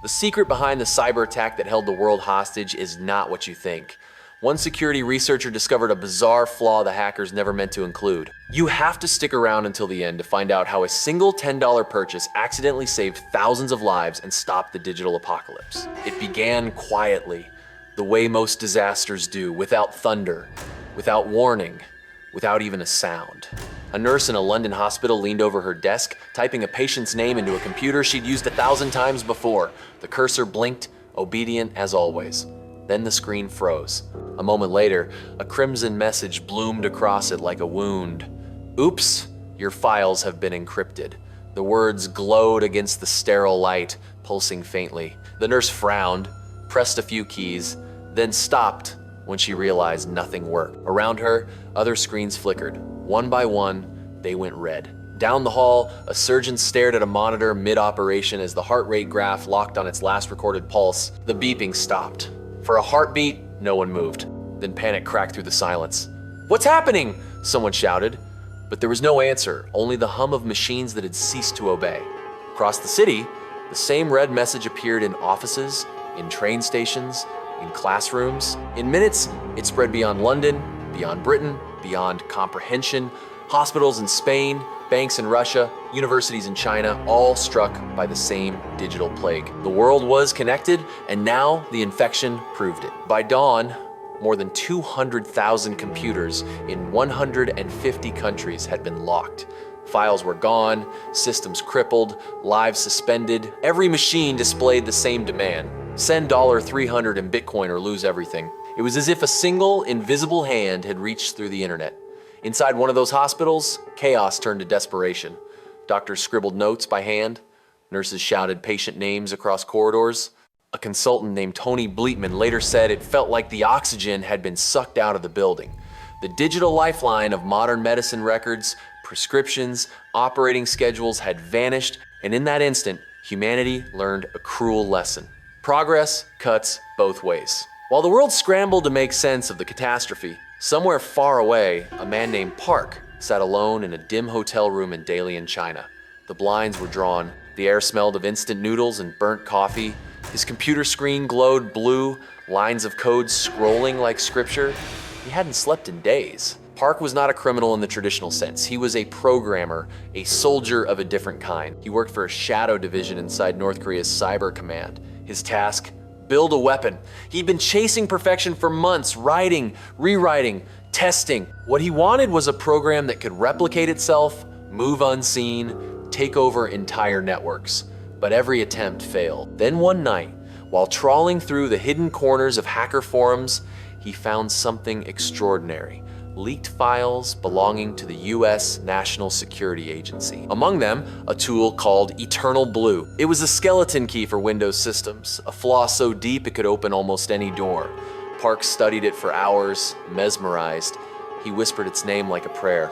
The secret behind the cyber attack that held the world hostage is not what you think. One security researcher discovered a bizarre flaw the hackers never meant to include. You have to stick around until the end to find out how a single $10 purchase accidentally saved thousands of lives and stopped the digital apocalypse. It began quietly, the way most disasters do, without thunder, without warning, without even a sound. A nurse in a London hospital leaned over her desk, typing a patient's name into a computer she'd used 1,000 times before. The cursor blinked, obedient as always. Then the screen froze. A moment later, a crimson message bloomed across it like a wound. "Oops, your files have been encrypted." The words glowed against the sterile light, pulsing faintly. The nurse frowned, pressed a few keys, then stopped when she realized nothing worked. Around her, other screens flickered. One by one, they went red. Down the hall, a surgeon stared at a monitor mid-operation as the heart rate graph locked on its last recorded pulse. The beeping stopped. For a heartbeat, no one moved. Then panic cracked through the silence. "What's happening?" someone shouted. But there was no answer, only the hum of machines that had ceased to obey. Across the city, the same red message appeared in offices, in train stations, in classrooms. In minutes, it spread beyond London, beyond Britain, beyond comprehension. Hospitals in Spain, banks in Russia, universities in China, all struck by the same digital plague. The world was connected, and now the infection proved it. By dawn, more than 200,000 computers in 150 countries had been locked. Files were gone, systems crippled, lives suspended. Every machine displayed the same demand: send $300 in Bitcoin or lose everything. It was as if a single, invisible hand had reached through the internet. Inside one of those hospitals, chaos turned to desperation. Doctors scribbled notes by hand. Nurses shouted patient names across corridors. A consultant named Tony Bleetman later said it felt like the oxygen had been sucked out of the building. The digital lifeline of modern medicine records, prescriptions, operating schedules had vanished, and in that instant, humanity learned a cruel lesson. Progress cuts both ways. While the world scrambled to make sense of the catastrophe, somewhere far away, a man named Park sat alone in a dim hotel room in Dalian, China. The blinds were drawn, the air smelled of instant noodles and burnt coffee. His computer screen glowed blue, lines of code scrolling like scripture. He hadn't slept in days. Park was not a criminal in the traditional sense. He was a programmer, a soldier of a different kind. He worked for a shadow division inside North Korea's cyber command. His task: build a weapon. He'd been chasing perfection for months, writing, rewriting, testing. What he wanted was a program that could replicate itself, move unseen, take over entire networks. But every attempt failed. Then one night, while trawling through the hidden corners of hacker forums, he found something extraordinary: leaked files belonging to the US National Security Agency. Among them, a tool called Eternal Blue. It was a skeleton key for Windows systems, a flaw so deep it could open almost any door. Park studied it for hours, mesmerized. He whispered its name like a prayer: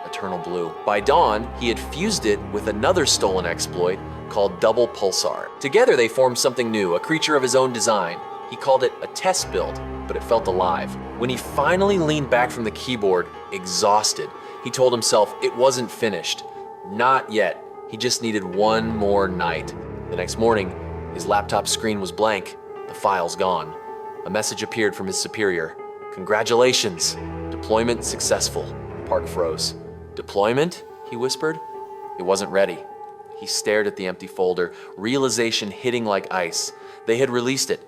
Eternal Blue. By dawn, he had fused it with another stolen exploit called Double Pulsar. Together they formed something new, a creature of his own design. He called it a test build, but it felt alive. When he finally leaned back from the keyboard, exhausted, he told himself it wasn't finished. Not yet. He just needed one more night. The next morning, his laptop screen was blank, the files gone. A message appeared from his superior: "Congratulations, deployment successful." Park froze. "Deployment?" he whispered. It wasn't ready. He stared at the empty folder, realization hitting like ice. They had released it,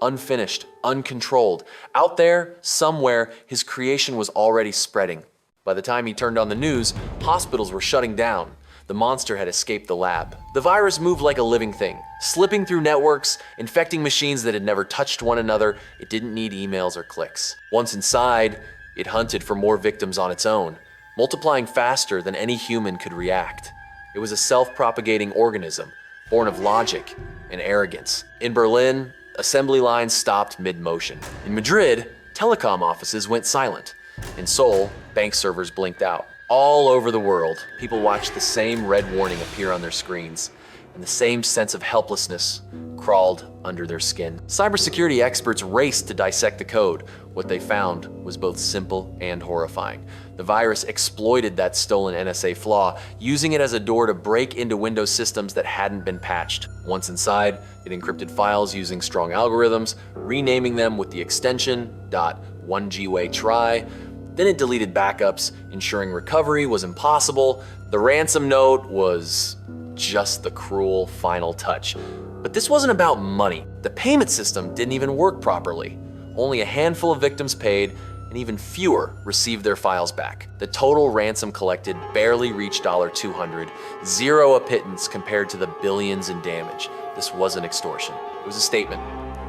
unfinished, uncontrolled. Out there, somewhere, his creation was already spreading. By the time he turned on the news, hospitals were shutting down. The monster had escaped the lab. The virus moved like a living thing, slipping through networks, infecting machines that had never touched one another. It didn't need emails or clicks. Once inside, it hunted for more victims on its own, multiplying faster than any human could react. It was a self-propagating organism, born of logic and arrogance. In Berlin, assembly lines stopped mid-motion. In Madrid, telecom offices went silent. In Seoul, bank servers blinked out. All over the world, people watched the same red warning appear on their screens, and the same sense of helplessness crawled under their skin. Cybersecurity experts raced to dissect the code. What they found was both simple and horrifying. The virus exploited that stolen NSA flaw, using it as a door to break into Windows systems that hadn't been patched. Once inside, it encrypted files using strong algorithms, renaming them with the extension .1GWayTry. Then it deleted backups, ensuring recovery was impossible. The ransom note was just the cruel final touch. But this wasn't about money. The payment system didn't even work properly. Only a handful of victims paid, and even fewer received their files back. The total ransom collected barely reached $200, zero a pittance compared to the billions in damage. This wasn't extortion. It was a statement.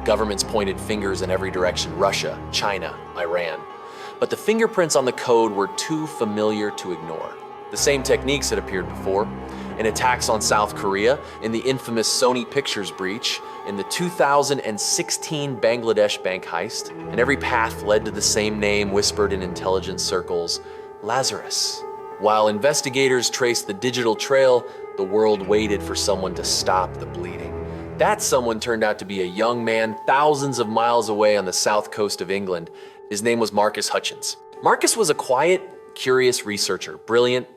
Governments pointed fingers in every direction: Russia, China, Iran. But the fingerprints on the code were too familiar to ignore. The same techniques had appeared before, in attacks on South Korea, in the infamous Sony Pictures breach, in the 2016 Bangladesh bank heist, and every path led to the same name whispered in intelligence circles: Lazarus. While investigators traced the digital trail, the world waited for someone to stop the bleeding. That someone turned out to be a young man thousands of miles away on the south coast of England. His name was Marcus Hutchins. Marcus was a quiet, curious researcher, brilliant,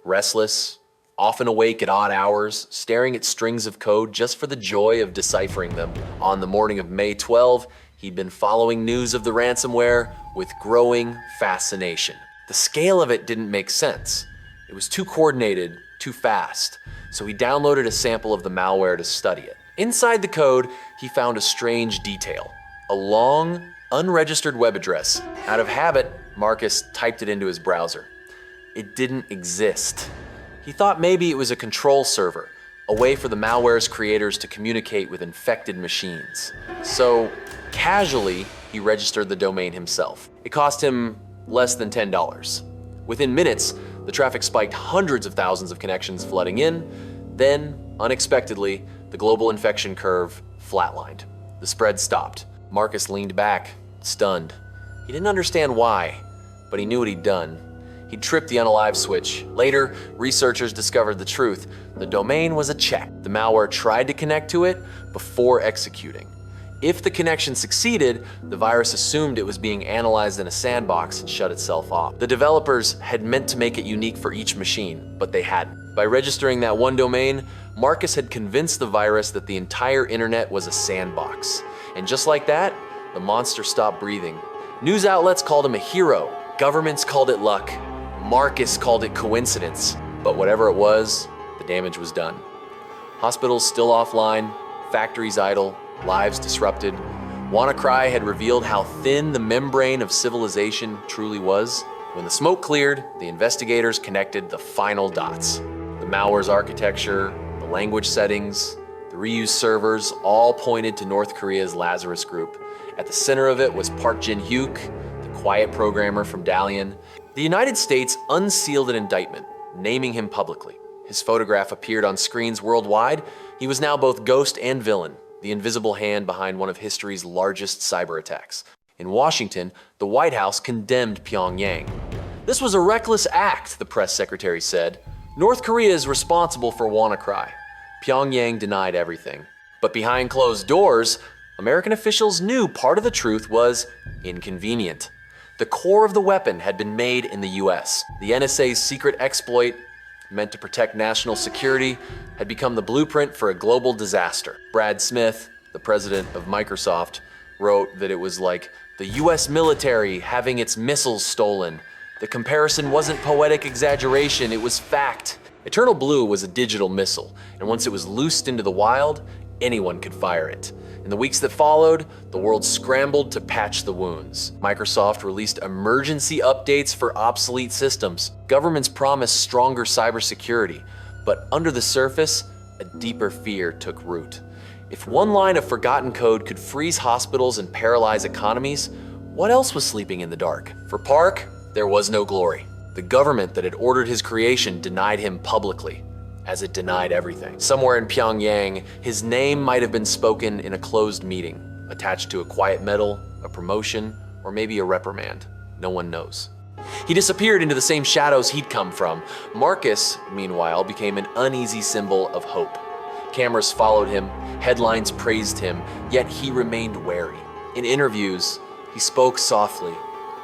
restless, often awake at odd hours, staring at strings of code just for the joy of deciphering them. On the morning of May 12, he'd been following news of the ransomware with growing fascination. The scale of it didn't make sense. It was too coordinated, too fast, so he downloaded a sample of the malware to study it. Inside the code, he found a strange detail: a long, unregistered web address. Out of habit, Marcus typed it into his browser. It didn't exist. He thought maybe it was a control server, a way for the malware's creators to communicate with infected machines. So, casually, he registered the domain himself. It cost him less than $10. Within minutes, the traffic spiked, hundreds of thousands of connections flooding in. Then, unexpectedly, the global infection curve flatlined. The spread stopped. Marcus leaned back, stunned. He didn't understand why, but he knew what he'd done. He'd tripped the unalive switch. Later, researchers discovered the truth. The domain was a check. The malware tried to connect to it before executing. If the connection succeeded, the virus assumed it was being analyzed in a sandbox and shut itself off. The developers had meant to make it unique for each machine, but they hadn't. By registering that one domain, Marcus had convinced the virus that the entire internet was a sandbox. And just like that, the monster stopped breathing. News outlets called him a hero. Governments called it luck. Marcus called it coincidence. But whatever it was, the damage was done. Hospitals still offline, factories idle, lives disrupted. WannaCry had revealed how thin the membrane of civilization truly was. When the smoke cleared, the investigators connected the final dots. The malware's architecture, the language settings, the reused servers all pointed to North Korea's Lazarus Group. At the center of it was Park Jin-hyuk, the quiet programmer from Dalian. The United States unsealed an indictment, naming him publicly. His photograph appeared on screens worldwide. He was now both ghost and villain, the invisible hand behind one of history's largest cyber attacks. In Washington, the White House condemned Pyongyang. This was a reckless act, the press secretary said. North Korea is responsible for WannaCry. Pyongyang denied everything. But behind closed doors, American officials knew part of the truth was inconvenient. The core of the weapon had been made in the US. The NSA's secret exploit, meant to protect national security, had become the blueprint for a global disaster. Brad Smith, the president of Microsoft, wrote that it was like the US military having its missiles stolen. The comparison wasn't poetic exaggeration, it was fact. Eternal Blue was a digital missile, and once it was loosed into the wild, anyone could fire it. In the weeks that followed, the world scrambled to patch the wounds. Microsoft released emergency updates for obsolete systems. Governments promised stronger cybersecurity, but under the surface, a deeper fear took root. If one line of forgotten code could freeze hospitals and paralyze economies, what else was sleeping in the dark? For Park, there was no glory. The government that had ordered his creation denied him publicly, as it denied everything. Somewhere in Pyongyang, his name might have been spoken in a closed meeting, attached to a quiet medal, a promotion, or maybe a reprimand. No one knows. He disappeared into the same shadows he'd come from. Marcus, meanwhile, became an uneasy symbol of hope. Cameras followed him, headlines praised him, yet he remained wary. In interviews, he spoke softly,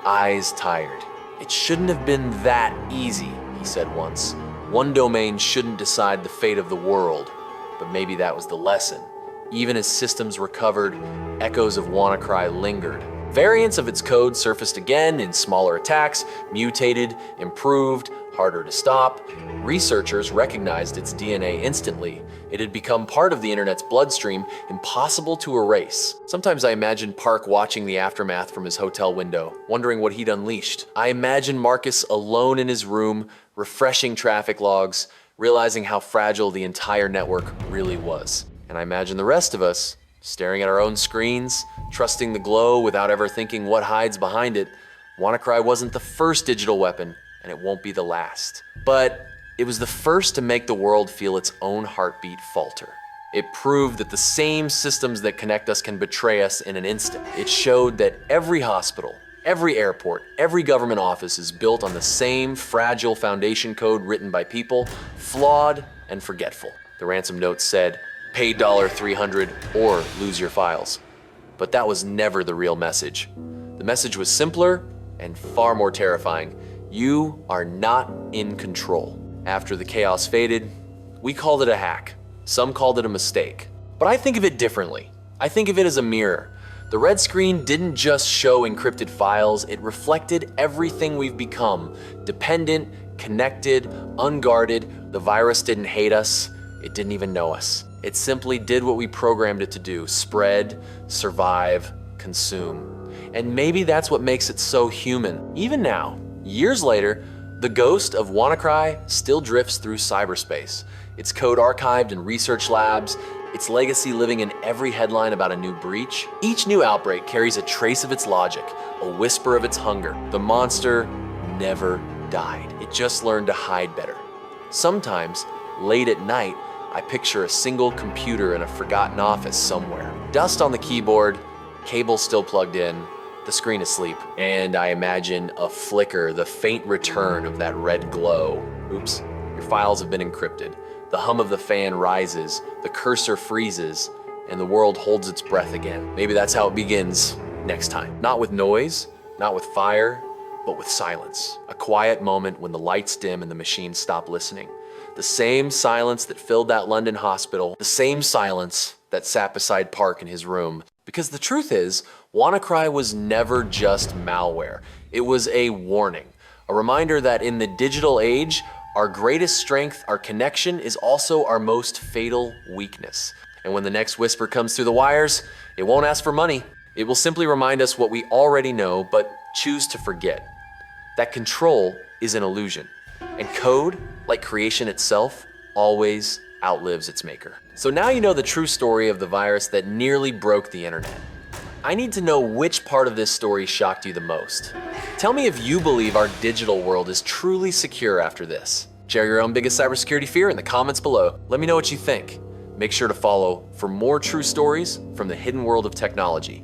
eyes tired. "It shouldn't have been that easy," he said once. "One domain shouldn't decide the fate of the world." But maybe that was the lesson. Even as systems recovered, echoes of WannaCry lingered. Variants of its code surfaced again in smaller attacks, mutated, improved, harder to stop. Researchers recognized its DNA instantly. It had become part of the internet's bloodstream, impossible to erase. Sometimes I imagine Park watching the aftermath from his hotel window, wondering what he'd unleashed. I imagine Marcus alone in his room, refreshing traffic logs, realizing how fragile the entire network really was. And I imagine the rest of us, staring at our own screens, trusting the glow without ever thinking what hides behind it. WannaCry wasn't the first digital weapon, and it won't be the last. But it was the first to make the world feel its own heartbeat falter. It proved that the same systems that connect us can betray us in an instant. It showed that every hospital, every airport, every government office is built on the same fragile foundation code written by people, flawed and forgetful. The ransom note said, "Pay $300 or lose your files." But that was never the real message. The message was simpler and far more terrifying. You are not in control. After the chaos faded, we called it a hack. Some called it a mistake. But I think of it differently. I think of it as a mirror. The red screen didn't just show encrypted files, it reflected everything we've become. Dependent, connected, unguarded. The virus didn't hate us. It didn't even know us. It simply did what we programmed it to do: spread, survive, consume. And maybe that's what makes it so human. Even now, years later, the ghost of WannaCry still drifts through cyberspace. Its code archived in research labs, its legacy living in every headline about a new breach. Each new outbreak carries a trace of its logic, a whisper of its hunger. The monster never died. It just learned to hide better. Sometimes, late at night, I picture a single computer in a forgotten office somewhere. Dust on the keyboard, cable still plugged in, the screen asleep, and I imagine a flicker, the faint return of that red glow. Oops, your files have been encrypted. The hum of the fan rises, the cursor freezes, and the world holds its breath again. Maybe that's how it begins next time. Not with noise, not with fire, but with silence. A quiet moment when the lights dim and the machines stop listening. The same silence that filled that London hospital, the same silence that sat beside Park in his room. Because the truth is, WannaCry was never just malware. It was a warning, a reminder that in the digital age, our greatest strength, our connection, is also our most fatal weakness. And when the next whisper comes through the wires, it won't ask for money. It will simply remind us what we already know, but choose to forget. That control is an illusion. And code, like creation itself, always outlives its maker. So now you know the true story of the virus that nearly broke the internet. I need to know which part of this story shocked you the most. Tell me if you believe our digital world is truly secure after this. Share your own biggest cybersecurity fear in the comments below. Let me know what you think. Make sure to follow for more true stories from the hidden world of technology.